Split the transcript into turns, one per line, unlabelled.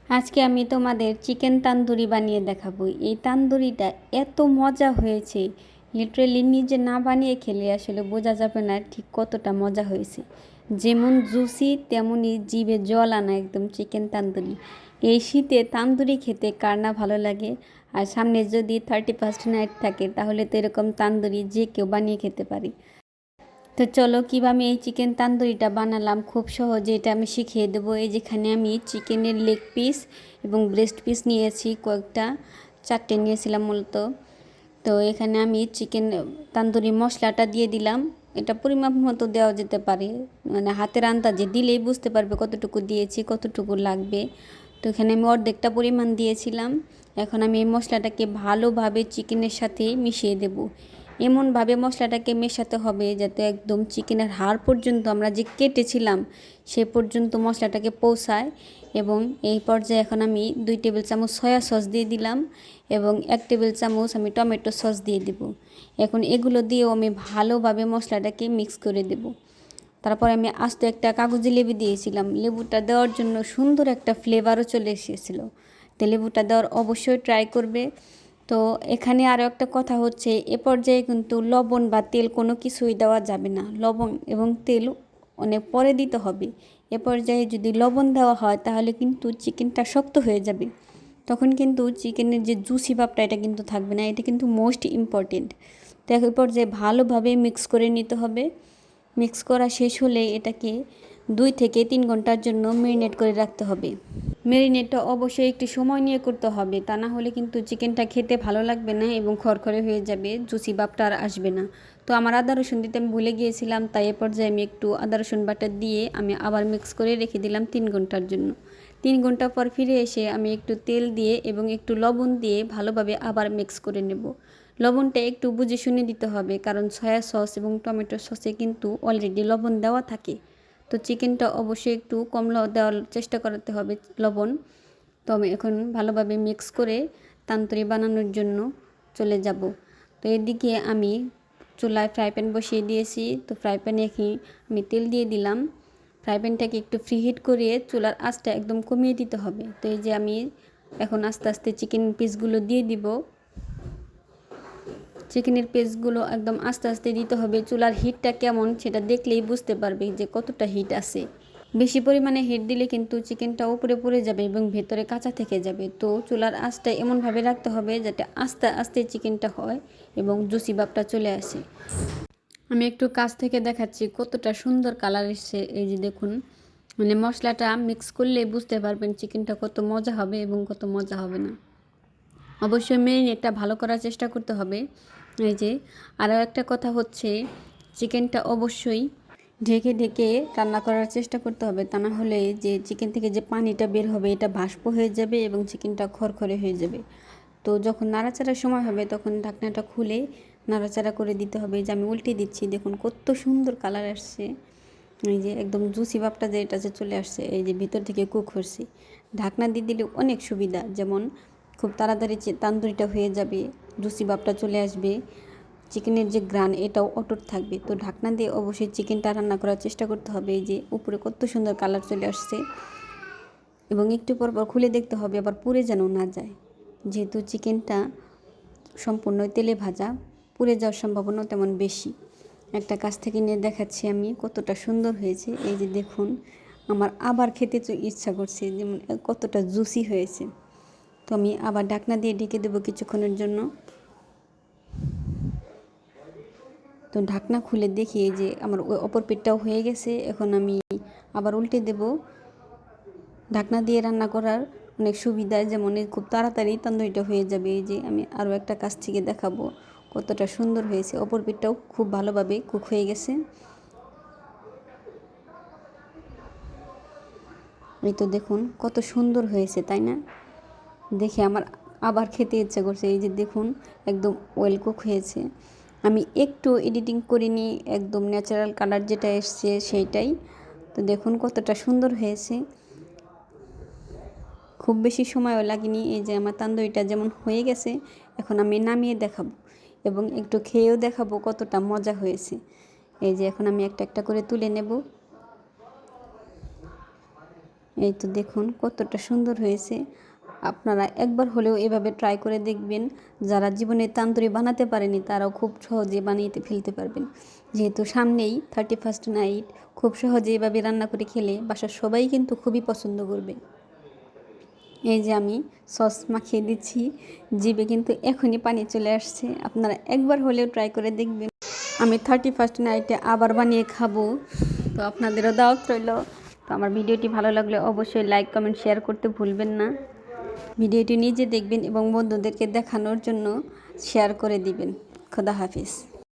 আজকে আমি তোমাদের চিকেন তান্দুরি বানিয়ে দেখাবো। এই তান্দুরিটা এত মজা হয়েছে, লিটারেলি নিজে না বানিয়ে খেলে আসলে বোঝা যাবে না ঠিক কতটা মজা হয়েছে। যেমন জুসি তেমনই জিভে জল আনা একদম চিকেন তান্দুরি। এই শীতে তান্দুরি খেতে কার না ভালো লাগে। আর সামনে যদি 31st নাইট থাকে তাহলে তো এরকম তান্দুরি যে কেউ বানিয়ে খেতে পারে। তো চলো কীভাবে আমি এই চিকেন তান্দুরিটা বানালাম, খুব সহজে এটা আমি শিখিয়ে দেবো। এই যেখানে আমি চিকেনের লেগ পিস এবং ব্রেস্ট পিস নিয়েছি কয়েকটা, 4টে নিয়েছিলাম মূলত। তো এখানে আমি চিকেন তান্দুরি মশলাটা দিয়ে দিলাম। এটা পরিমাপ মতো দেওয়া যেতে পারে, মানে হাতের আন্দাজে দিলেই বুঝতে পারবে কতটুকু দিয়েছি কতটুকু লাগবে। তো এখানে আমি অর্ধেকটা পরিমাণ দিয়েছিলাম। এখন আমি এই মশলাটাকে ভালোভাবে চিকেনের সাথে মিশিয়ে দেব। এমনভাবে মশলাটাকে মেশাতে হবে যাতে একদম চিকেনের হাড় পর্যন্ত আমরা যে কেটেছিলাম সে পর্যন্ত মশলাটাকে পৌঁছায়। এবং এই পর্যায়ে এখন আমি 2 টেবিল চামচ সয়া সস দিয়ে দিলাম এবং 1 টেবিল চামচ আমি টমেটো সস দিয়ে দেব। এখন এগুলো দিয়েও আমি ভালোভাবে মশলাটাকে মিক্স করে দেব। তারপর আমি আস্ত একটা কাগজি লেবু দিয়েছিলাম। লেবুটা দেওয়ার জন্য সুন্দর একটা ফ্লেভারও চলে এসেছিলো। তো লেবুটা দেওয়ার অবশ্যই ট্রাই করবে। তো এখানে আরও একটা কথা হচ্ছে, এ পর্যায়ে কিন্তু লবণ বা তেল কোনো কিছুই দেওয়া যাবে না। লবণ এবং তেল অনেক পরে দিতে হবে। এ পর্যায়ে যদি লবণ দেওয়া হয় তাহলে কিন্তু চিকেনটা শক্ত হয়ে যাবে, তখন কিন্তু চিকেনের যে জুসি ভাবটা এটা কিন্তু থাকবে না। এটা কিন্তু মোস্ট ইম্পর্টেন্ট। তো এ পর্যায়ে ভালোভাবে মিক্স করে নিতে হবে। মিক্স করা শেষ হলে এটাকে 2 থেকে 3 ঘন্টার জন্য ম্যারিনেট করে রাখতে হবে। ম্যারিনেটটা অবশ্যই একটু সময় নিয়ে করতে হবে, তা না হলে কিন্তু চিকেনটা খেতে ভালো লাগবে না এবং খরখরে হয়ে যাবে, জুসি ভাবটা আর আসবে না। তো আমার আদা রসুন দিতে আমি ভুলে গিয়েছিলাম, তাই এ পর্যায়ে আমি একটু আদা রসুন বাটা দিয়ে আমি আবার মিক্স করে রেখে দিলাম 3 ঘন্টার জন্য। 3 ঘন্টা পর ফিরে এসে আমি একটু তেল দিয়ে এবং একটু লবণ দিয়ে ভালোভাবে আবার মিক্স করে নেব। লবণটা একটু বুঝে শুনে দিতে হবে, কারণ সয়া সস এবং টমেটো সসে কিন্তু অলরেডি লবণ দেওয়া থাকে। তো চিকেনটা অবশ্যই একটু কম দেওয়ার চেষ্টা করতে হবে লবণ। তো আমি এখন ভালোভাবে মিক্স করে তান্দুরি বানানোর জন্য চলে যাব। তো এদিকে আমি চুলায় ফ্রাই প্যান বসিয়ে দিয়েছি। তো ফ্রাই প্যানে আমি তেল দিয়ে দিলাম। ফ্রাই প্যানটাকে একটু ফ্রিহিট করিয়ে চুলার আঁচটা একদম কমিয়ে দিতে হবে। তো এই যে আমি এখন আস্তে আস্তে চিকেন পিসগুলো দিয়ে দিব। চিকেনের পিসগুলো একদম আস্তে আস্তে দিতে হবে। চুলার হিটটা কেমন সেটা দেখলেই বুঝতে পারবে যে কতটা হিট আছে। বেশি পরিমাণে হিট দিলে কিন্তু চিকেনটা উপরে পড়ে যাবে এবং ভেতরে কাঁচা থেকে যাবে। তো চুলার আঁচটা এমনভাবে রাখতে হবে যাতে আস্তে আস্তে চিকেনটা হয় এবং জুসি ভাবটা চলে আসে। আমি একটু কাছ থেকে দেখাচ্ছি কতটা সুন্দর কালার এসছে। এই যে দেখুন, মানে মশলাটা মিক্স করলে বুঝতে পারবেন চিকেনটা কত মজা হবে এবং কত মজা হবে না। অবশ্যই ম্যারিনেটটা ভালো করার চেষ্টা করতে হবে। এই যে আরও একটা কথা হচ্ছে, চিকেনটা অবশ্যই ঢেকে ঢেকে রান্না করার চেষ্টা করতে হবে, তা না হলে যে চিকেন থেকে যে পানিটা বের হবে এটা বাষ্প হয়ে যাবে এবং চিকেনটা খরখরে হয়ে যাবে। তো যখন নাড়াচাড়ার সময় হবে তখন ঢাকনাটা খুলে নাড়াচাড়া করে দিতে হবে। যে আমি উল্টে দিচ্ছি, দেখুন কত সুন্দর কালার আসছে। এই যে একদম জুসি ভাবটা যে এটা যে চলে আসছে, এই যে ভিতর থেকে কুক হচ্ছে। ঢাকনা দিয়ে দিলে অনেক সুবিধা, যেমন খুব তাড়াতাড়ি তান্দুরিটা হয়ে যাবে, জুসি ভাবটা চলে আসবে, চিকেনের যে গ্রান এটাও অটুট থাকবে। তো ঢাকনা দিয়ে অবশ্যই চিকেনটা রান্না করার চেষ্টা করতে হবে। এই যে উপরে কত সুন্দর কালার চলে আসছে এবং একটু পর পর খুলে দেখতে হবে আবার পুড়ে যেন না যায়, যেহেতু চিকেনটা সম্পূর্ণ তেলে ভাজা, পুড়ে যাওয়ার সম্ভাবনা তেমন বেশি। একটা কাছ থেকে নিয়ে দেখাচ্ছি আমি কতটা সুন্দর হয়েছে। এই যে দেখুন, আমার আবার খেতে ইচ্ছা করছে, যেমন কতটা জুসি হয়েছে। তো আমি আবার ঢাকনা দিয়ে ঢেকে দেবো কিছুক্ষণের জন্য। তো ঢাকনা খুলে দেখি যে আমার অপর পিঠটাও হয়ে গেছে। এখন আমি আবার উল্টে দেব। ঢাকনা দিয়ে রান্না করার অনেক সুবিধা, যেমন খুব তাড়াতাড়ি তন্দুরিটা হয়ে যাবে। এই যে আমি আরও একটা কাছ থেকে দেখাবো কতটা সুন্দর হয়েছে। অপর পিঠটাও খুব ভালোভাবে কুক হয়ে গেছে। এই তো দেখুন কত সুন্দর হয়েছে, তাই না? দেখে আমার আবার খেতে ইচ্ছা করছে। এই যে দেখুন একদম ওয়েল কুক হয়েছে। আমি একটু এডিটিং করিনি, একদম ন্যাচারাল কালার যেটা এসছে সেইটাই। তো দেখুন কতটা সুন্দর হয়েছে, খুব বেশি সময়ও লাগেনি। এই যে আমার তান্দুরিটা যেমন হয়ে গেছে, এখন আমি নামিয়ে দেখাবো এবং একটু খেয়েও দেখাবো কতটা মজা হয়েছে। এই যে এখন আমি একটা একটা করে তুলে নেব। এই তো দেখুন কতটা সুন্দর হয়েছে। আপনারা একবার হলেও এভাবে ট্রাই করে দেখবেন। যারা জীবনে তান্দুরি বানাতে পারেনি তারাও খুব সহজে বানিয়ে ফেলতে পারবেন। যেহেতু সামনেই 31st নাইট, খুব সহজে এভাবে রান্না করে খেলে বাসার সবাই কিন্তু খুবই পছন্দ করবে। এই যে আমি সস মাখিয়ে দিচ্ছি, জিভে কিন্তু এখনই পানি চলে আসছে। আপনারা একবার হলেও ট্রাই করে দেখবেন। আমি 31st নাইটে আবার বানিয়ে খাবো, তো আপনাদেরও দাওয়াত রইল। তো আমার ভিডিওটি ভালো লাগলে অবশ্যই লাইক কমেন্ট শেয়ার করতে ভুলবেন না। ভিডিওটি নিজে দেখবেন এবং বন্ধুদেরকে দেখানোর জন্য শেয়ার করে দিবেন। খোদা হাফিজ।